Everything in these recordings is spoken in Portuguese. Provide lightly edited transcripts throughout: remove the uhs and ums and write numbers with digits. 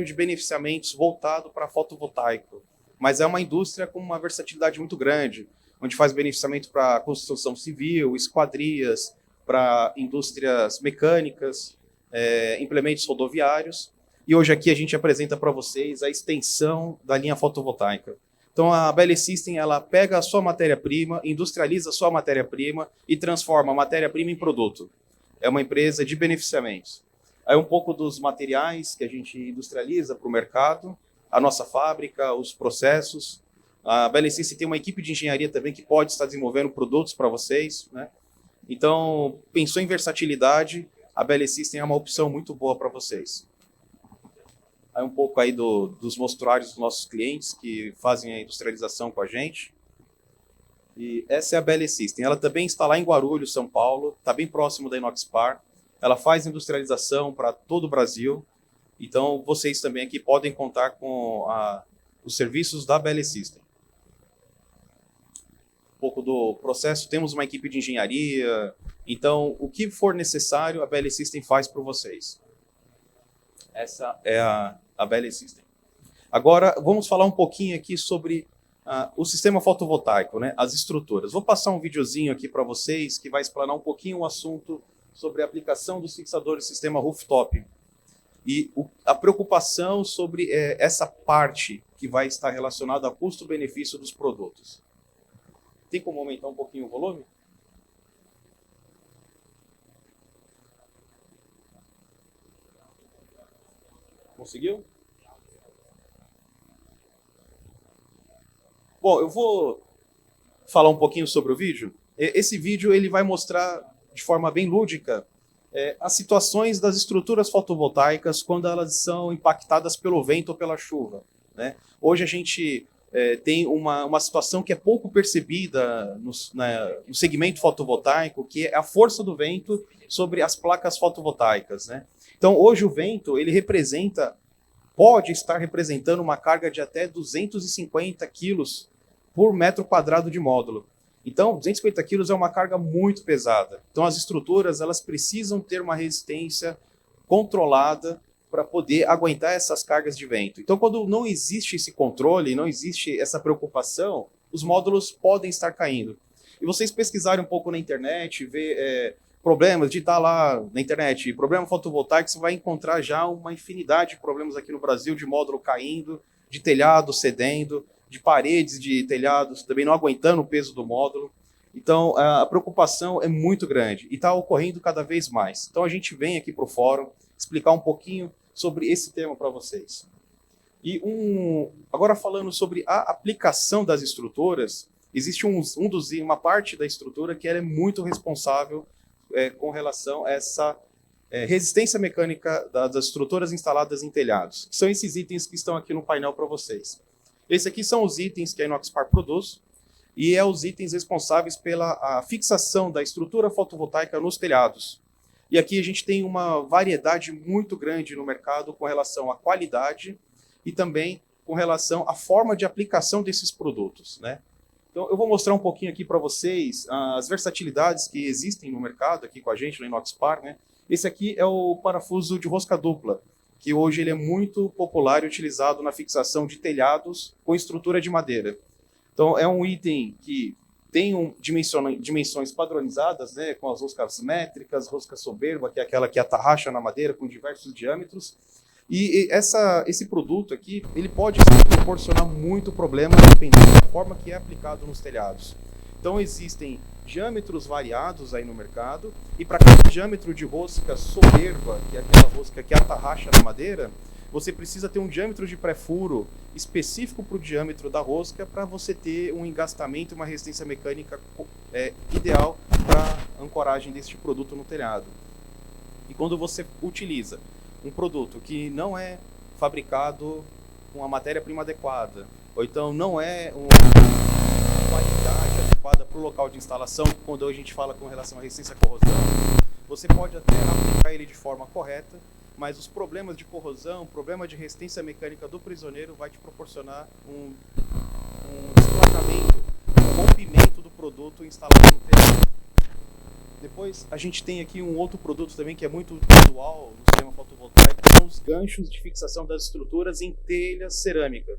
de beneficiamentos voltado para fotovoltaico, mas é uma indústria com uma versatilidade muito grande, onde faz beneficiamento para construção civil, esquadrias, para indústrias mecânicas, implementos rodoviários. E hoje aqui a gente apresenta para vocês a extensão da linha fotovoltaica. Então a BL System, ela pega a sua matéria-prima, industrializa a sua matéria-prima e transforma a matéria-prima em produto. É uma empresa de beneficiamentos. Aí um pouco dos materiais que a gente industrializa para o mercado, a nossa fábrica, os processos. A BL System tem uma equipe de engenharia também que pode estar desenvolvendo produtos para vocês, né? Então, pensou em versatilidade, a BL System é uma opção muito boa para vocês. Aí um pouco aí dos mostruários dos nossos clientes que fazem a industrialização com a gente. E essa é a BL System. Ela também está lá em Guarulhos, São Paulo, está bem próximo da Inoxpar. Ela faz industrialização para todo o Brasil. Então, vocês também aqui podem contar com os serviços da BL System. Um pouco do processo, temos uma equipe de engenharia. Então, o que for necessário, a BL System faz para vocês. Essa é a BL System. Agora, vamos falar um pouquinho aqui sobre o sistema fotovoltaico, né? As estruturas. Vou passar um videozinho aqui para vocês que vai explanar um pouquinho o assunto sobre a aplicação dos fixadores do sistema rooftop e a preocupação sobre essa parte que vai estar relacionada ao custo-benefício dos produtos. Tem como aumentar um pouquinho o volume? Conseguiu? Bom, eu vou falar um pouquinho sobre o vídeo. Esse vídeo ele vai mostrar de forma bem lúdica as situações das estruturas fotovoltaicas quando elas são impactadas pelo vento ou pela chuva, né? Hoje a gente tem uma situação que é pouco percebida no segmento fotovoltaico, que é a força do vento sobre as placas fotovoltaicas, né? Então, hoje o vento ele pode estar representando uma carga de até 250 quilos por metro quadrado de módulo. Então, 250 quilos é uma carga muito pesada. Então, as estruturas elas precisam ter uma resistência controlada para poder aguentar essas cargas de vento. Então, quando não existe esse controle, não existe essa preocupação, os módulos podem estar caindo. E vocês pesquisarem um pouco na internet, ver problemas, digitar lá na internet, problema fotovoltaico, você vai encontrar já uma infinidade de problemas aqui no Brasil, de módulo caindo, de telhado cedendo, de paredes de telhados também não aguentando o peso do módulo. Então, a preocupação é muito grande e está ocorrendo cada vez mais. Então, a gente vem aqui para o fórum explicar um pouquinho sobre esse tema para vocês. E agora falando sobre a aplicação das estruturas, existe uma parte da estrutura que ela é muito responsável com relação a essa resistência mecânica das estruturas instaladas em telhados. São esses itens que estão aqui no painel para vocês. Esses aqui são os itens que a Inoxpar produz e os itens responsáveis pela fixação da estrutura fotovoltaica nos telhados. E aqui a gente tem uma variedade muito grande no mercado com relação à qualidade e também com relação à forma de aplicação desses produtos, né? Então, eu vou mostrar um pouquinho aqui para vocês as versatilidades que existem no mercado aqui com a gente, no Inoxpar, né? Esse aqui é o parafuso de rosca dupla, que hoje ele é muito popular e utilizado na fixação de telhados com estrutura de madeira. Então, é um item que tem dimensões padronizadas, né? Com as roscas métricas, rosca soberba, que é aquela que atarracha na madeira com diversos diâmetros. E esse produto aqui, ele pode proporcionar muito problema dependendo da forma que é aplicado nos telhados. Então existem diâmetros variados aí no mercado, e para cada diâmetro de rosca soberba, que é aquela rosca que atarracha na madeira, você precisa ter um diâmetro de pré-furo específico para o diâmetro da rosca para você ter um engastamento e uma resistência mecânica ideal para ancoragem deste produto no telhado. E quando você utiliza um produto que não é fabricado com a matéria-prima adequada, ou então não é uma qualidade adequada para o local de instalação, quando a gente fala com relação à resistência à corrosão, você pode até aplicar ele de forma correta, mas os problemas de corrosão, problema de resistência mecânica do prisioneiro vai te proporcionar um desplatamento, um rompimento do produto instalado no telhado. Depois a gente tem aqui um outro produto também que é muito usual no sistema fotovoltaico, que são os ganchos de fixação das estruturas em telha cerâmica.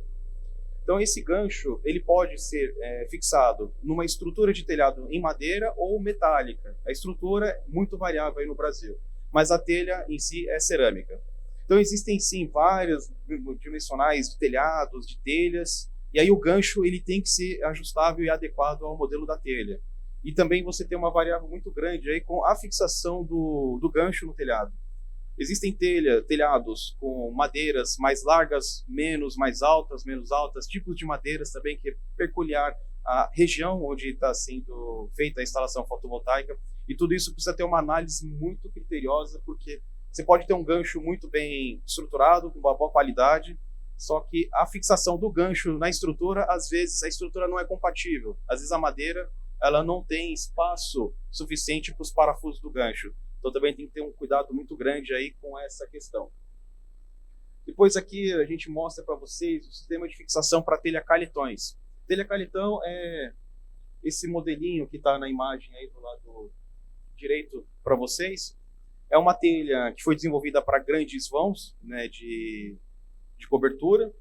Então esse gancho ele pode ser fixado numa estrutura de telhado em madeira ou metálica. A estrutura é muito variável aí no Brasil, mas a telha em si é cerâmica. Então existem sim várias dimensionais de telhados, de telhas, e aí o gancho ele tem que ser ajustável e adequado ao modelo da telha. E também você tem uma variável muito grande aí com a fixação do gancho no telhado. Existem telhados com madeiras mais largas, mais altas, menos altas, tipos de madeiras também que é peculiar à região onde está sendo feita a instalação fotovoltaica. E tudo isso precisa ter uma análise muito criteriosa, porque você pode ter um gancho muito bem estruturado, com uma boa qualidade, só que a fixação do gancho na estrutura, às vezes a estrutura não é compatível. Às vezes a madeira ela não tem espaço suficiente para os parafusos do gancho. Então também tem que ter um cuidado muito grande aí com essa questão. Depois aqui a gente mostra para vocês o sistema de fixação para telha caletões. Telha caletão é esse modelinho que está na imagem aí do lado direito para vocês. É uma telha que foi desenvolvida para grandes vãos, né, de cobertura,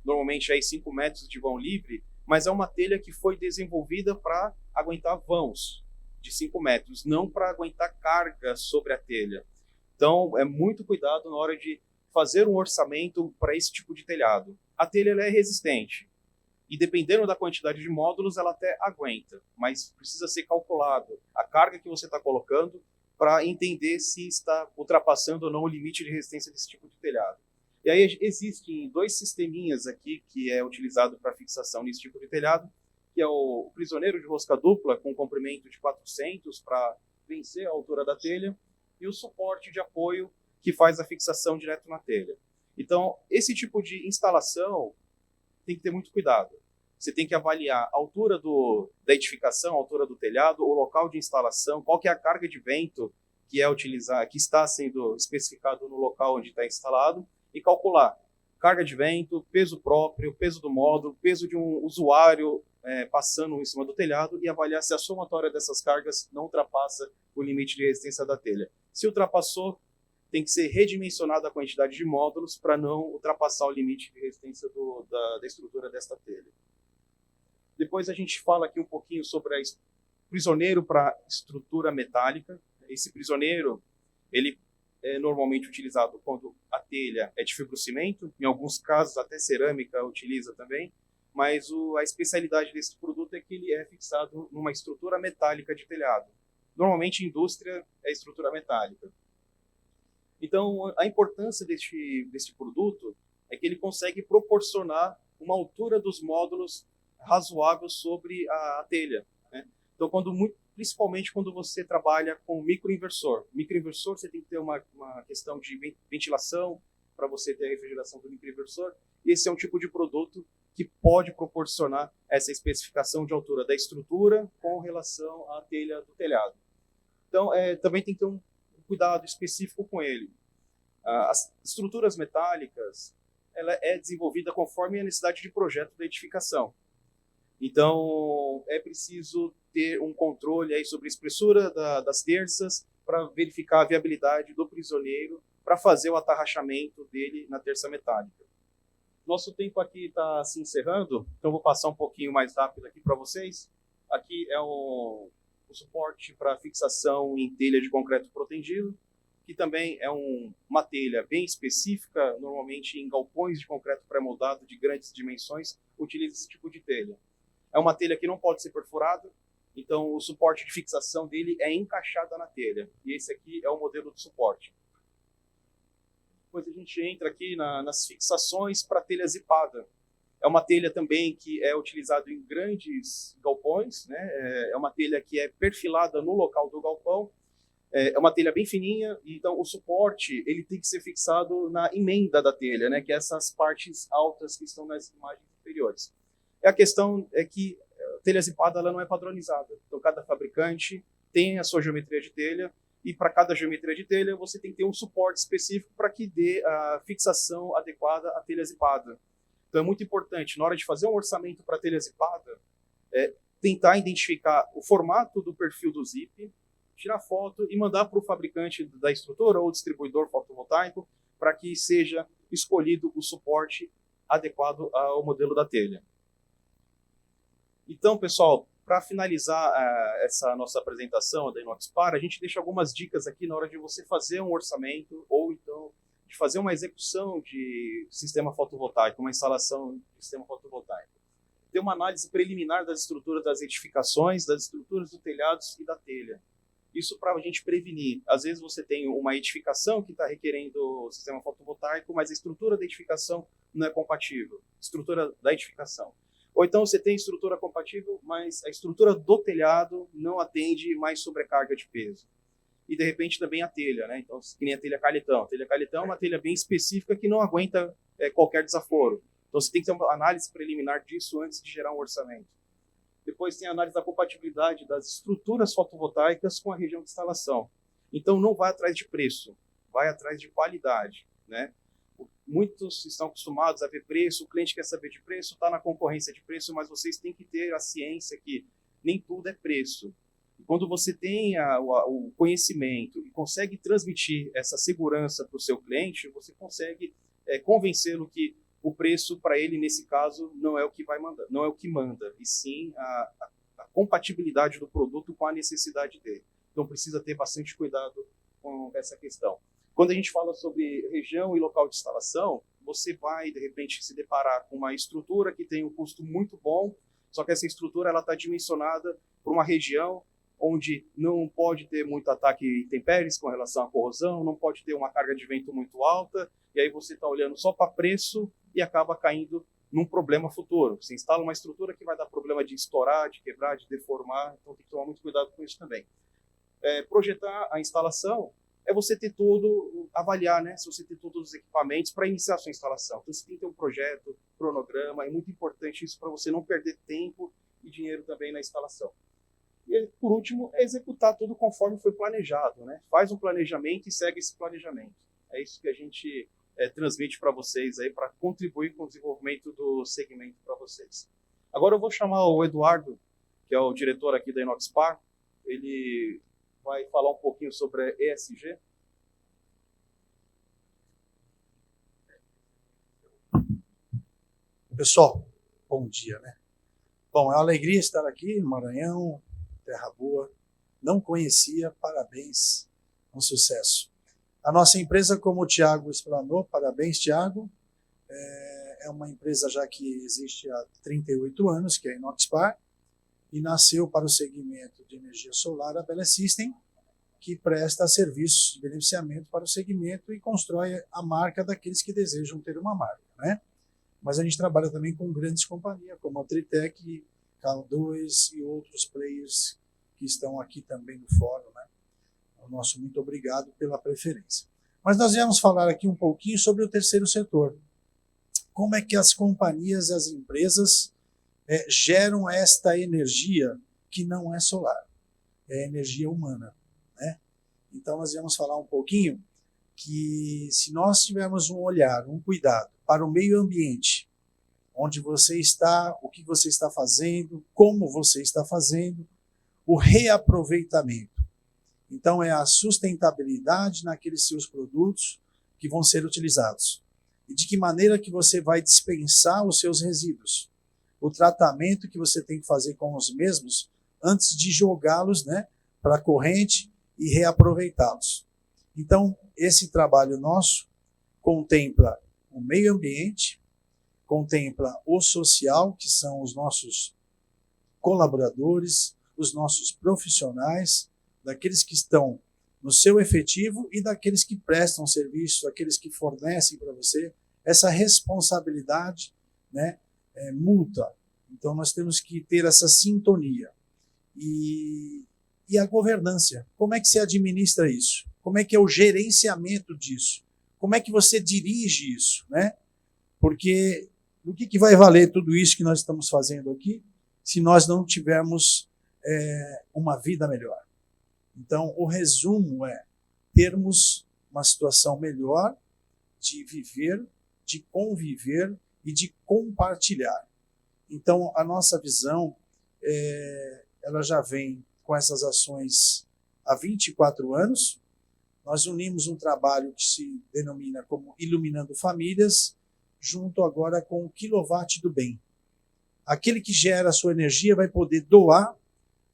normalmente aí 5 metros de vão livre, mas é uma telha que foi desenvolvida para aguentar vãos de 5 metros, não para aguentar carga sobre a telha. Então, é muito cuidado na hora de fazer um orçamento para esse tipo de telhado. A telha ela é resistente, e dependendo da quantidade de módulos, ela até aguenta, mas precisa ser calculado a carga que você está colocando para entender se está ultrapassando ou não o limite de resistência desse tipo de telhado. E aí existem 2 sisteminhas aqui que é utilizado para fixação nesse tipo de telhado, que é o prisioneiro de rosca dupla com comprimento de 400 para vencer a altura da telha, e o suporte de apoio que faz a fixação direto na telha. Então, esse tipo de instalação tem que ter muito cuidado. Você tem que avaliar a altura da edificação, a altura do telhado, o local de instalação, qual que é a carga de vento que está sendo especificado no local onde está instalado, e calcular carga de vento, peso próprio, peso do módulo, peso de um usuário passando em cima do telhado, e avaliar se a somatória dessas cargas não ultrapassa o limite de resistência da telha. Se ultrapassou, tem que ser redimensionada a quantidade de módulos para não ultrapassar o limite de resistência da estrutura desta telha. Depois a gente fala aqui um pouquinho sobre o prisioneiro para estrutura metálica. Esse prisioneiro, ele é normalmente utilizado quando a telha é de fibrocimento, em alguns casos até cerâmica utiliza também, mas a especialidade desse produto é que ele é fixado numa estrutura metálica de telhado. Normalmente indústria é estrutura metálica. Então a importância deste produto é que ele consegue proporcionar uma altura dos módulos razoável sobre a telha, né? Então principalmente quando você trabalha com microinversor. Microinversor, você tem que ter uma questão de ventilação para você ter a refrigeração do microinversor. Esse é um tipo de produto que pode proporcionar essa especificação de altura da estrutura com relação à telha do telhado. Então, também tem que ter um cuidado específico com ele. As estruturas metálicas, ela é desenvolvida conforme a necessidade de projeto da edificação. Então, é preciso ter um controle aí sobre a espessura das terças para verificar a viabilidade do prisioneiro para fazer o atarrachamento dele na terça metálica. Nosso tempo aqui está se encerrando, então vou passar um pouquinho mais rápido aqui para vocês. Aqui é o suporte para fixação em telha de concreto protegido, que também é uma telha bem específica, normalmente em galpões de concreto pré-moldado de grandes dimensões, utiliza esse tipo de telha. É uma telha que não pode ser perfurada, então o suporte de fixação dele é encaixado na telha. E esse aqui é o modelo de suporte. Depois a gente entra aqui nas fixações para telha zipada. É uma telha também que é utilizada em grandes galpões, né? É uma telha que é perfilada no local do galpão. É uma telha bem fininha, então o suporte ele tem que ser fixado na emenda da telha, né? Que é essas partes altas que estão nas imagens inferiores. A questão é que a telha zipada ela não é padronizada. Então, cada fabricante tem a sua geometria de telha, e para cada geometria de telha, você tem que ter um suporte específico para que dê a fixação adequada à telha zipada. Então, é muito importante, na hora de fazer um orçamento para telha zipada, tentar identificar o formato do perfil do zip, tirar foto e mandar para o fabricante da estrutura ou distribuidor fotovoltaico para que seja escolhido o suporte adequado ao modelo da telha. Então, pessoal, para finalizar essa nossa apresentação da Inoxpar, a gente deixa algumas dicas aqui na hora de você fazer um orçamento ou então de fazer uma execução de sistema fotovoltaico, uma instalação de sistema fotovoltaico. Ter uma análise preliminar das estruturas das edificações, das estruturas dos telhados e da telha. Isso para a gente prevenir. Às vezes você tem uma edificação que está requerendo o sistema fotovoltaico, mas a estrutura da edificação não é compatível. Estrutura da edificação. Ou então você tem estrutura compatível, mas a estrutura do telhado não atende mais sobrecarga de peso. E de repente também a telha, né? Então, que nem a telha calitão. A telha calitão é uma telha bem específica que não aguenta qualquer desaforo. Então você tem que ter uma análise preliminar disso antes de gerar um orçamento. Depois tem a análise da compatibilidade das estruturas fotovoltaicas com a região de instalação. Então não vai atrás de preço, vai atrás de qualidade, né? Muitos estão acostumados a ver preço, o cliente quer saber de preço, está na concorrência de preço, mas vocês têm que ter a ciência que nem tudo é preço. E quando você tem o conhecimento e consegue transmitir essa segurança para o seu cliente, você consegue convencê-lo que o preço para ele, nesse caso, não é o que vai mandar, não é o que manda, e sim a compatibilidade do produto com a necessidade dele. Então precisa ter bastante cuidado com essa questão. Quando a gente fala sobre região e local de instalação, você vai, de repente, se deparar com uma estrutura que tem um custo muito bom, só que essa estrutura está dimensionada para uma região onde não pode ter muito ataque intempéries com relação à corrosão, não pode ter uma carga de vento muito alta, e aí você está olhando só para preço e acaba caindo num problema futuro. Você instala uma estrutura que vai dar problema de estourar, de quebrar, de deformar, então tem que tomar muito cuidado com isso também. Projetar a instalação é você ter tudo, avaliar, né, se você tem todos os equipamentos para iniciar a sua instalação. Então você tem que ter um projeto, cronograma, é muito importante isso para você não perder tempo e dinheiro também na instalação. E, por último, é executar tudo conforme foi planejado, né? Faz um planejamento e segue esse planejamento. É isso que a gente transmite para vocês aí, para contribuir com o desenvolvimento do segmento para vocês. Agora eu vou chamar o Eduardo, que é o diretor aqui da Inoxpar. Ele vai falar um pouquinho sobre a ESG. Pessoal, bom dia, né? Bom, é uma alegria estar aqui no Maranhão, terra boa. Não conhecia, parabéns, um sucesso. A nossa empresa, como o Thiago explanou, parabéns, Thiago, é uma empresa já que existe há 38 anos, que é a Inoxpar, e nasceu para o segmento de energia solar a Bela System, que presta serviços de beneficiamento para o segmento e constrói a marca daqueles que desejam ter uma marca, né? Mas a gente trabalha também com grandes companhias, como a Tritec, Cal2 e outros players que estão aqui também no fórum, né? O nosso muito obrigado pela preferência. Mas nós viemos falar aqui um pouquinho sobre o terceiro setor. Como é que as companhias, as empresas geram esta energia que não é solar, é energia humana, né? Então nós viemos falar um pouquinho que se nós tivermos um olhar, um cuidado para o meio ambiente, onde você está, o que você está fazendo, como você está fazendo, o reaproveitamento. Então é a sustentabilidade naqueles seus produtos que vão ser utilizados. E de que maneira que você vai dispensar os seus resíduos. O tratamento que você tem que fazer com os mesmos antes de jogá-los, né, para a corrente e reaproveitá-los. Então, esse trabalho nosso contempla o meio ambiente, contempla o social, que são os nossos colaboradores, os nossos profissionais, daqueles que estão no seu efetivo e daqueles que prestam serviço, daqueles que fornecem para você, essa responsabilidade, né, mútua. Então, nós temos que ter essa sintonia. E a governança. Como é que se administra isso? Como é que é o gerenciamento disso? Como é que você dirige isso, né? Porque o que vai valer tudo isso que nós estamos fazendo aqui se nós não tivermos uma vida melhor? Então, o resumo é termos uma situação melhor de viver, de conviver e de compartilhar. Então, a nossa visão, ela já vem com essas ações há 24 anos. Nós unimos um trabalho que se denomina como Iluminando Famílias, junto agora com o Quilowatt do Bem. Aquele que gera a sua energia vai poder doar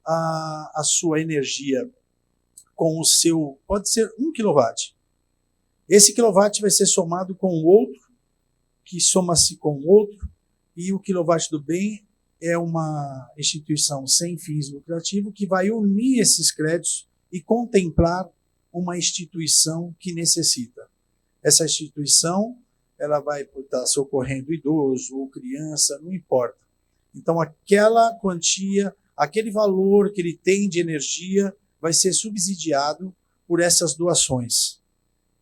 a sua energia com o seu, pode ser 1 quilowatt. Esse quilowatt vai ser somado com o outro, que soma-se com o outro, e o Quilowatt do Bem é uma instituição sem fins lucrativos que vai unir esses créditos e contemplar uma instituição que necessita. Essa instituição, ela vai estar socorrendo idoso ou criança, não importa. Então, aquela quantia, aquele valor que ele tem de energia vai ser subsidiado por essas doações.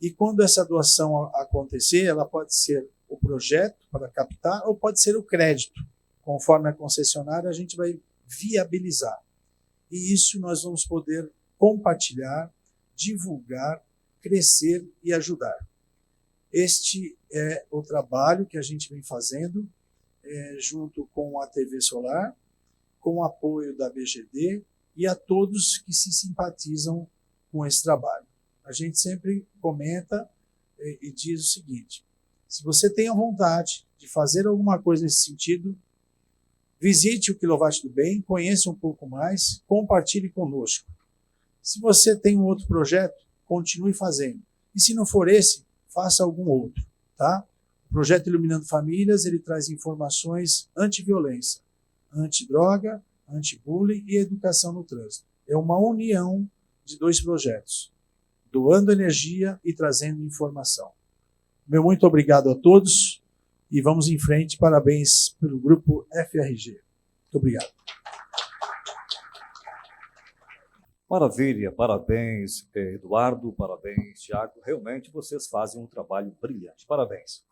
E quando essa doação acontecer, ela pode ser o projeto para captar ou pode ser o crédito. Conforme a concessionária, a gente vai viabilizar. E isso nós vamos poder compartilhar, divulgar, crescer e ajudar. Este é o trabalho que a gente vem fazendo junto com a TV Solar, com o apoio da BGD e a todos que se simpatizam com esse trabalho. A gente sempre comenta e diz o seguinte: se você tem a vontade de fazer alguma coisa nesse sentido, visite o Quilowatt do Bem, conheça um pouco mais, compartilhe conosco. Se você tem um outro projeto, continue fazendo. E se não for esse, faça algum outro, tá? O projeto Iluminando Famílias, ele traz informações anti-violência, anti-droga, anti-bullying e educação no trânsito. É uma união de 2 projetos, doando energia e trazendo informação. Meu muito obrigado a todos e vamos em frente. Parabéns pelo grupo FRG. Muito obrigado. Maravilha, parabéns, Eduardo, parabéns, Tiago. Realmente vocês fazem um trabalho brilhante. Parabéns.